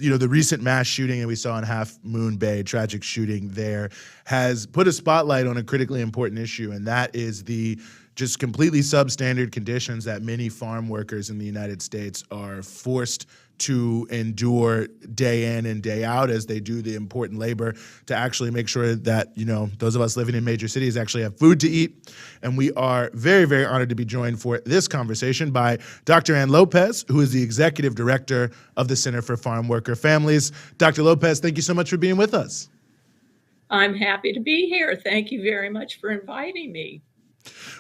the recent mass shooting that we saw in Half Moon Bay, tragic shooting there, has put a spotlight on a critically important issue, and that is the just completely substandard conditions that many farm workers in the United States are forced to endure day in and day out as they do the important labor to actually make sure that, those of us living in major cities actually have food to eat. And we are very, very honored to be joined for this conversation by Dr. Ann López, who is the Executive Director of the Center for Farmworker Families. Dr. López, thank you so much for being with us. I'm happy to be here. Thank you very much for inviting me.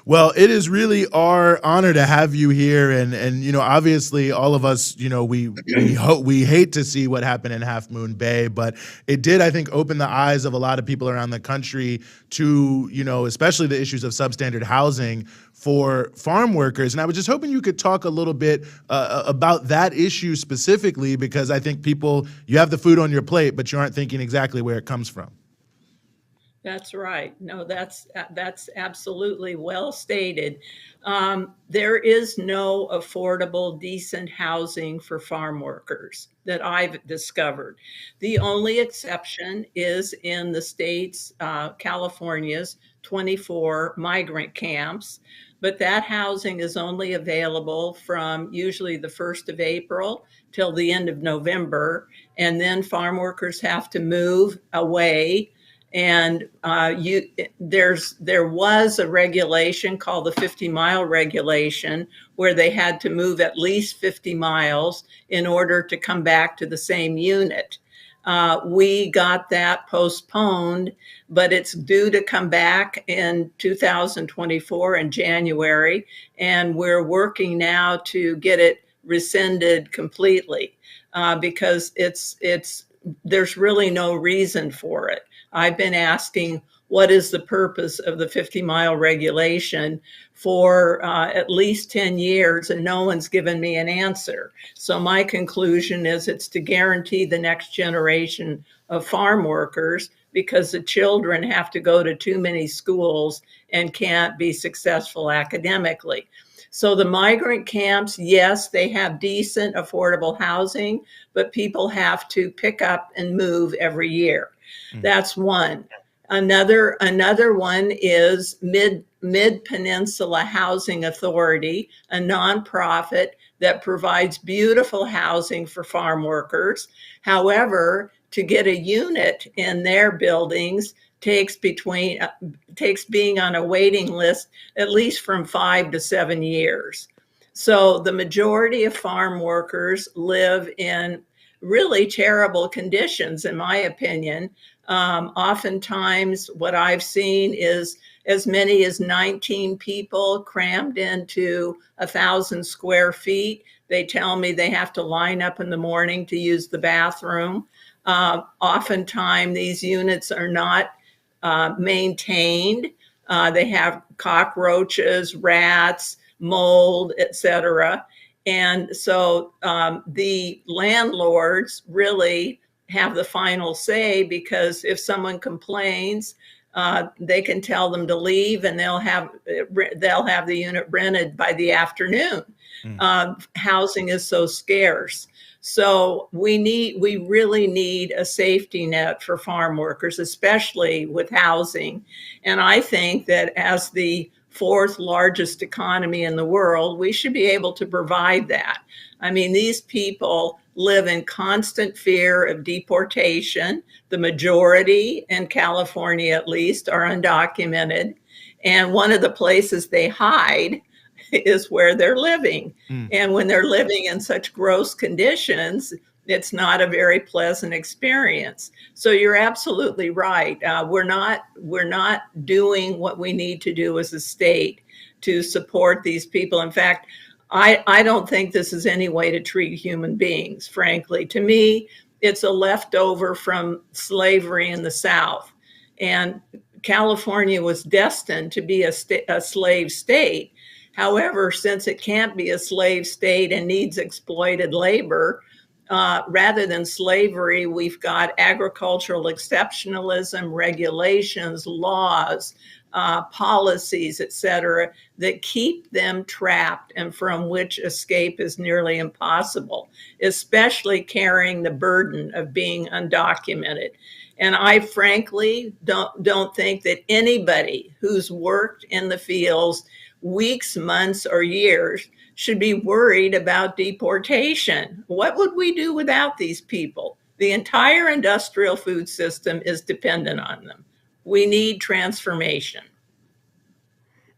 Well, it is really our honor to have you here, and obviously all of us, we hate to see what happened in Half Moon Bay, but it did, I think, open the eyes of a lot of people around the country to, especially the issues of substandard housing for farm workers. And I was just hoping you could talk a little bit about that issue specifically, because I think you have the food on your plate, but you aren't thinking exactly where it comes from. That's right. No, that's absolutely well stated. There is no affordable, decent housing for farm workers that I've discovered. The only exception is in the state's, California's 24 migrant camps, but that housing is only available from usually the 1st of April till the end of November, and then farm workers have to move away. And there was a regulation called the 50-mile regulation where they had to move at least 50 miles in order to come back to the same unit. We got that postponed, but it's due to come back in 2024 in January, and we're working now to get it rescinded completely because there's really no reason for it. I've been asking, what is the purpose of the 50-mile regulation for at least 10 years, and no one's given me an answer. So my conclusion is it's to guarantee the next generation of farm workers, because the children have to go to too many schools and can't be successful academically. So the migrant camps, yes, they have decent, affordable housing, but people have to pick up and move every year. That's one. Another one is Mid-Peninsula Housing Authority, a nonprofit that provides beautiful housing for farm workers. However, to get a unit in their buildings takes being on a waiting list at least from 5 to 7 years. So the majority of farm workers live in really terrible conditions, in my opinion. Oftentimes what I've seen is as many as 19 people crammed into 1,000 square feet. They tell me they have to line up in the morning to use the bathroom. Oftentimes these units are not maintained. They have cockroaches, rats, mold, etc. And so the landlords really have the final say, because if someone complains, they can tell them to leave, and they'll have the unit rented by the afternoon. Housing is so scarce. So we really need a safety net for farm workers, especially with housing. And I think that as the 4th largest economy in the world, we should be able to provide that. I mean, these people live in constant fear of deportation. The majority, in California at least, are undocumented. And one of the places they hide is where they're living. And when they're living in such gross conditions, it's not a very pleasant experience. So you're absolutely right. We're not doing what we need to do as a state to support these people. In fact, I don't think this is any way to treat human beings, frankly. To me, it's a leftover from slavery in the South. And California was destined to be a slave state. However, since it can't be a slave state and needs exploited labor, rather than slavery, we've got agricultural exceptionalism, regulations, laws, policies, et cetera, that keep them trapped and from which escape is nearly impossible, especially carrying the burden of being undocumented. And I frankly don't think that anybody who's worked in the fields weeks, months, or years should be worried about deportation. What would we do without these people? The entire industrial food system is dependent on them. We need transformation.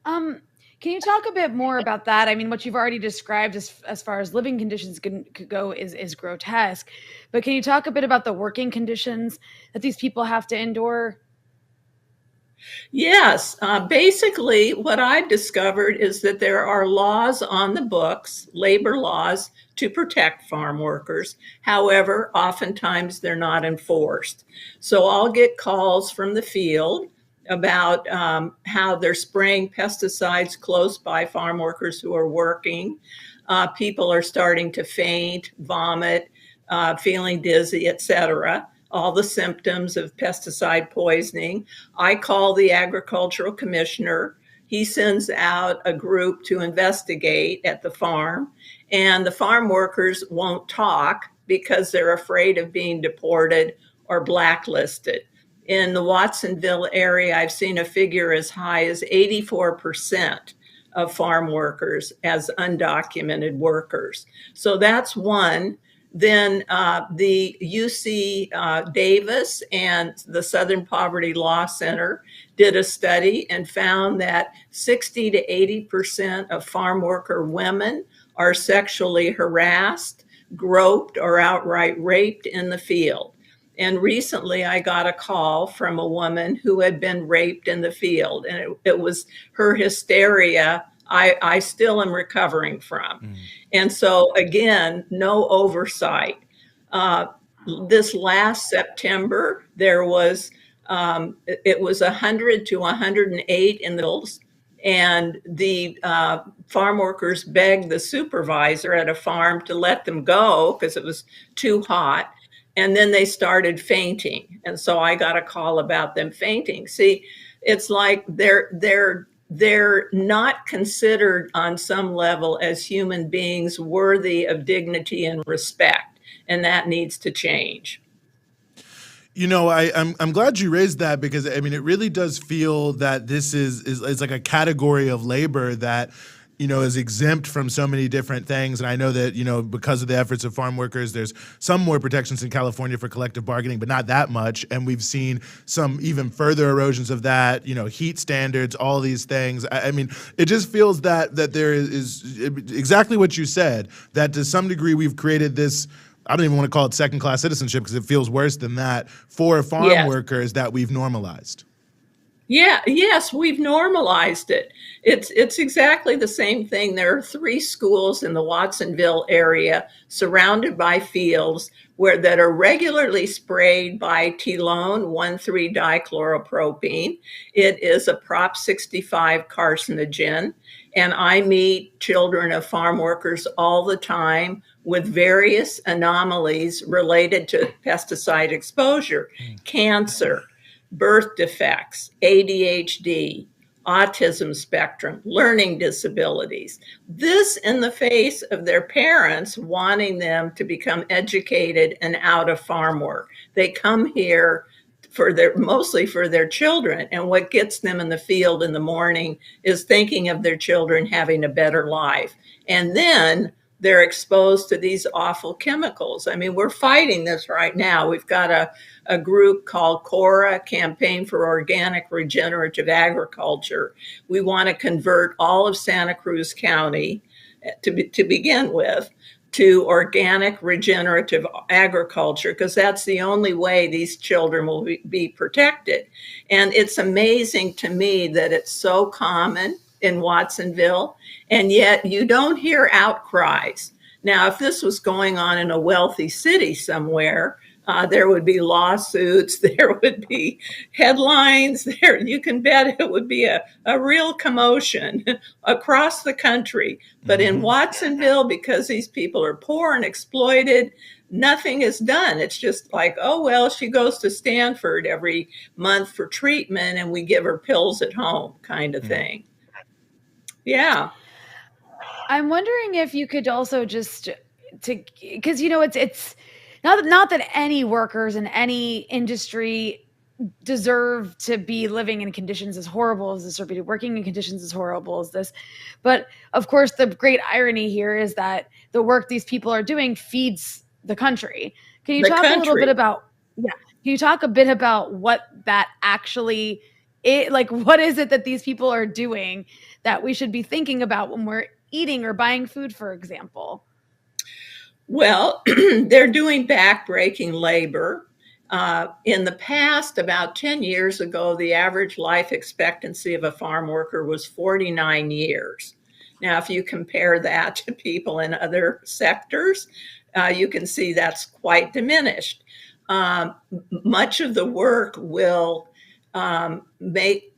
Can you talk a bit more about that? I mean, what you've already described as far as living conditions could go is grotesque. But can you talk a bit about the working conditions that these people have to endure? Yes, basically, what I've discovered is that there are laws on the books, labor laws, to protect farm workers. However, oftentimes they're not enforced. So I'll get calls from the field about how they're spraying pesticides close by farm workers who are working. People are starting to faint, vomit, feeling dizzy, etc. All the symptoms of pesticide poisoning. I call the agricultural commissioner. He sends out a group to investigate at the farm, and the farm workers won't talk because they're afraid of being deported or blacklisted. In the Watsonville area, I've seen a figure as high as 84% of farm workers as undocumented workers. So that's one. Then the UC Davis and the Southern Poverty Law Center did a study and found that 60 to 80% of farm worker women are sexually harassed, groped, or outright raped in the field. And recently I got a call from a woman who had been raped in the field, and it was her hysteria I still am recovering from. And so again, no oversight. This last September, there was, it was 100 to 108 in the hills, and the farm workers begged the supervisor at a farm to let them go because it was too hot. And then they started fainting. And so I got a call about them fainting. See, it's like they're not considered on some level as human beings worthy of dignity and respect, and that needs to change. You know, I'm glad you raised that, because I mean it really does feel that this is like a category of labor that, you know, is exempt from so many different things. And I know that, you know, because of the efforts of farm workers, there's some more protections in California for collective bargaining, but not that much. And we've seen some even further erosions of that, you know, heat standards, all these things. I mean, it just feels that there is exactly what you said, that to some degree we've created this, I don't even want to call it second-class citizenship because it feels worse than that, for farm workers that we've normalized. Yeah, yes, we've normalized it. It's exactly the same thing. There are 3 schools in the Watsonville area surrounded by fields that are regularly sprayed by Telone 1,3-dichloropropene. It is a Prop 65 carcinogen, and I meet children of farm workers all the time with various anomalies related to pesticide exposure, cancer, birth defects, ADHD, autism spectrum, learning disabilities. This in the face of their parents wanting them to become educated and out of farm work. They come here mostly for their children, and what gets them in the field in the morning is thinking of their children having a better life. And then they're exposed to these awful chemicals. I mean, we're fighting this right now. We've got a group called CORA, Campaign for Organic Regenerative Agriculture. We want to convert all of Santa Cruz County, to begin with, to organic regenerative agriculture, because that's the only way these children will be protected. And it's amazing to me that it's so common in Watsonville, and yet you don't hear outcries. Now, if this was going on in a wealthy city somewhere, there would be lawsuits, there would be headlines, you can bet it would be a real commotion across the country. But in Watsonville, because these people are poor and exploited, nothing is done. It's just like, oh, well, she goes to Stanford every month for treatment and we give her pills at home kind of thing. Yeah. I'm wondering if you could also just to because it's not that any workers in any industry deserve to be living in conditions as horrible as this or be working in conditions as horrible as this. But of course, the great irony here is that the work these people are doing feeds the country. Can you The talk a little bit country. about, yeah, can you talk a bit about what that actually like what is it that these people are doing that we should be thinking about when we're eating or buying food, for example? Well, they're doing backbreaking labor. In the past, about 10 years ago, the average life expectancy of a farm worker was 49 years. Now, if you compare that to people in other sectors, you can see that's quite diminished. Um, Much of the work will make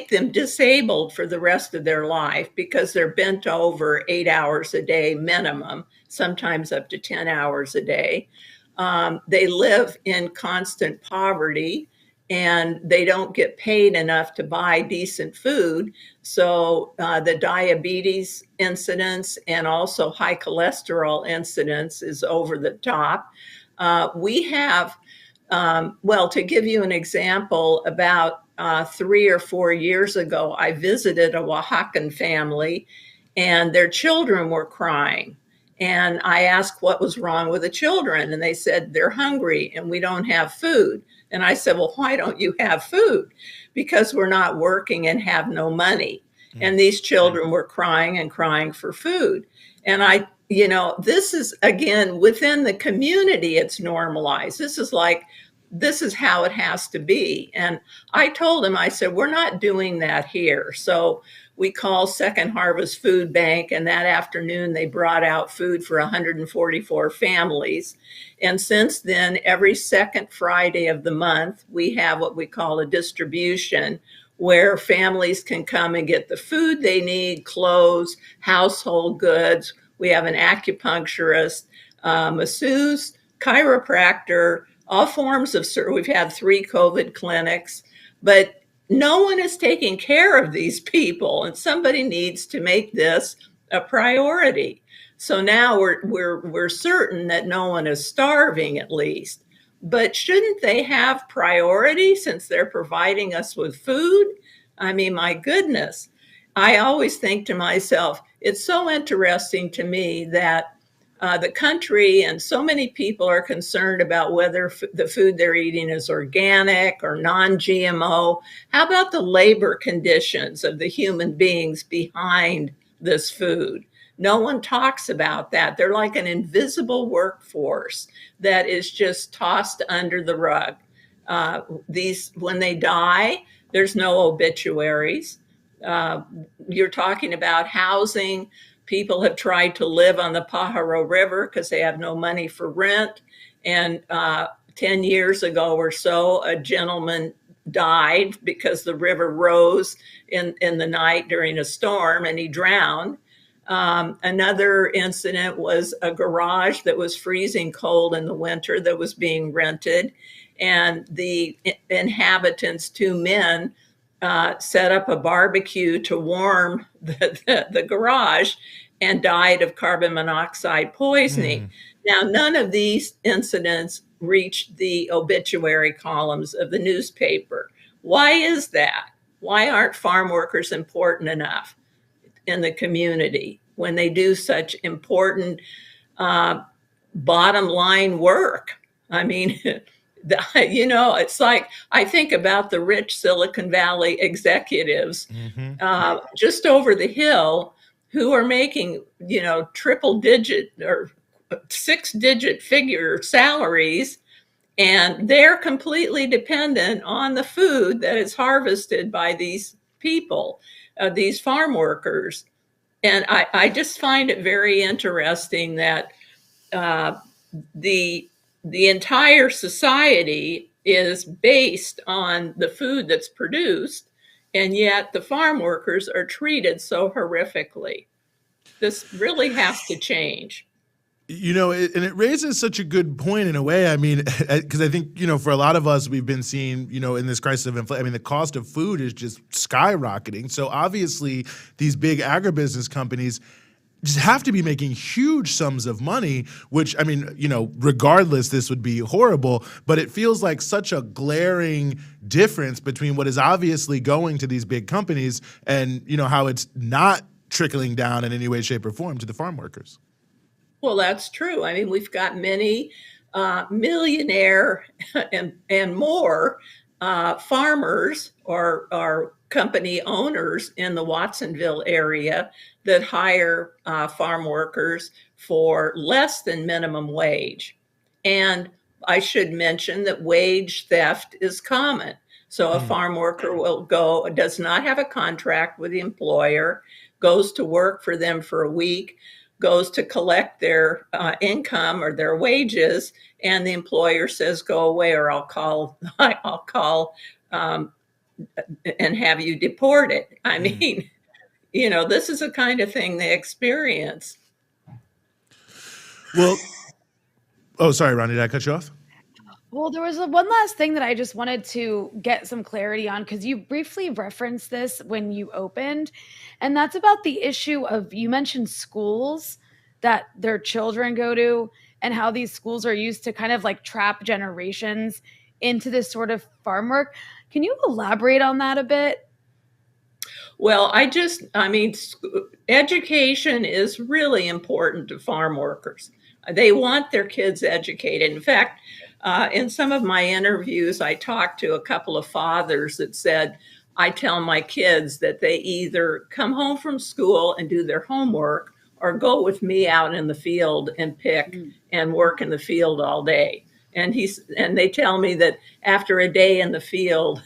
them disabled for the rest of their life because they're bent over 8 hours a day minimum, sometimes up to 10 hours a day. They live in constant poverty and they don't get paid enough to buy decent food. So the diabetes incidence and also high cholesterol incidence is over the top. We have well, to give you an example, about 3 or 4 years ago, I visited a Oaxacan family and their children were crying. And I asked what was wrong with the children. And they said, they're hungry and we don't have food. And I said, well, why don't you have food? Because we're not working and have no money. And these children were crying and crying for food. And this is, again, within the community, it's normalized. This is how it has to be. And I told him, I said, we're not doing that here. So we called Second Harvest Food Bank, and that afternoon they brought out food for 144 families. And since then, every second Friday of the month, we have what we call a distribution where families can come and get the food they need, clothes, household goods. We have an acupuncturist, masseuse, chiropractor, all forms of service. We've had 3 COVID clinics, but no one is taking care of these people, and somebody needs to make this a priority. So now we're certain that no one is starving, at least. But shouldn't they have priority since they're providing us with food? I mean, my goodness. I always think to myself, it's so interesting to me that the country and so many people are concerned about whether the food they're eating is organic or non-GMO. How about the labor conditions of the human beings behind this food? No one talks about that. They're like an invisible workforce that is just tossed under the rug. When they die, there's no obituaries. You're talking about housing. People have tried to live on the Pajaro River because they have no money for rent. And 10 years ago or so, a gentleman died because the river rose in the night during a storm and he drowned. Another incident was a garage that was freezing cold in the winter that was being rented. And the inhabitants, 2 men, set up a barbecue to warm the garage and died of carbon monoxide poisoning. Now, none of these incidents reached the obituary columns of the newspaper. Why is that? Why aren't farm workers important enough in the community when they do such important bottom line work? I mean, it's like I think about the rich Silicon Valley executives just over the hill who are making, triple digit or 6-digit figure salaries. And they're completely dependent on the food that is harvested by these people, these farm workers. And I just find it very interesting that the entire society is based on the food that's produced, and yet the farm workers are treated so horrifically. This really has to change. And it raises such a good point in a way. I mean, because I think, for a lot of us, we've been seeing, in this crisis of inflation, I mean, the cost of food is just skyrocketing. So obviously, these big agribusiness companies just have to be making huge sums of money, which, I mean, regardless, this would be horrible, but it feels like such a glaring difference between what is obviously going to these big companies and, how it's not trickling down in any way, shape, or form to the farm workers. Well, that's true. I mean, we've got many millionaire and more farmers or company owners in the Watsonville area that hire farm workers for less than minimum wage. And I should mention that wage theft is common. So a farm worker does not have a contract with the employer, goes to work for them for a week, goes to collect their income or their wages, and the employer says, "Go away, or I'll call and have you deported." I mean, this is the kind of thing they experience. Well, sorry, Ronnie, did I cut you off? Well, there was one last thing that I just wanted to get some clarity on, because you briefly referenced this when you opened, and that's about the issue of, you mentioned schools that their children go to and how these schools are used to kind of like trap generations into this sort of farm work. Can you elaborate on that a bit? Well, education is really important to farm workers. They want their kids educated. In fact, in some of my interviews, I talked to a couple of fathers that said, I tell my kids that they either come home from school and do their homework or go with me out in the field and pick and work in the field all day. And they tell me that after a day in the field,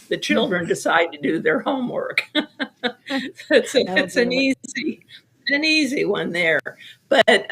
the children decide to do their homework. It's an easy one there. But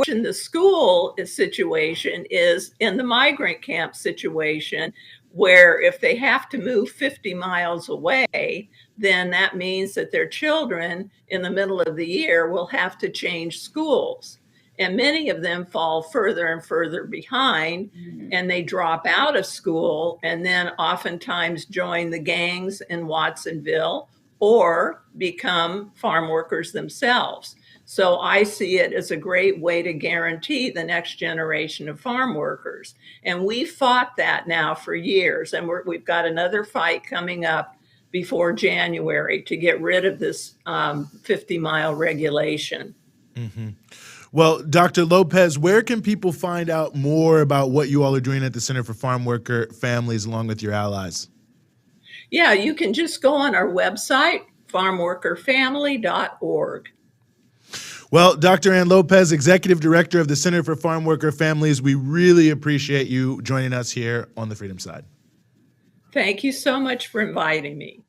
in the school situation is in the migrant camp situation, where if they have to move 50 miles away, then that means that their children in the middle of the year will have to change schools. And many of them fall further and further behind, and they drop out of school and then oftentimes join the gangs in Watsonville or become farm workers themselves. So I see it as a great way to guarantee the next generation of farm workers. And we've fought that now for years. And we've got another fight coming up before January to get rid of this 50-mile regulation. Mm-hmm. Well, Dr. López, where can people find out more about what you all are doing at the Center for Farmworker Families along with your allies? Yeah, you can just go on our website, farmworkerfamily.org. Well, Dr. Ann López, Executive Director of the Center for Farmworker Families, we really appreciate you joining us here on the Freedom Side. Thank you so much for inviting me.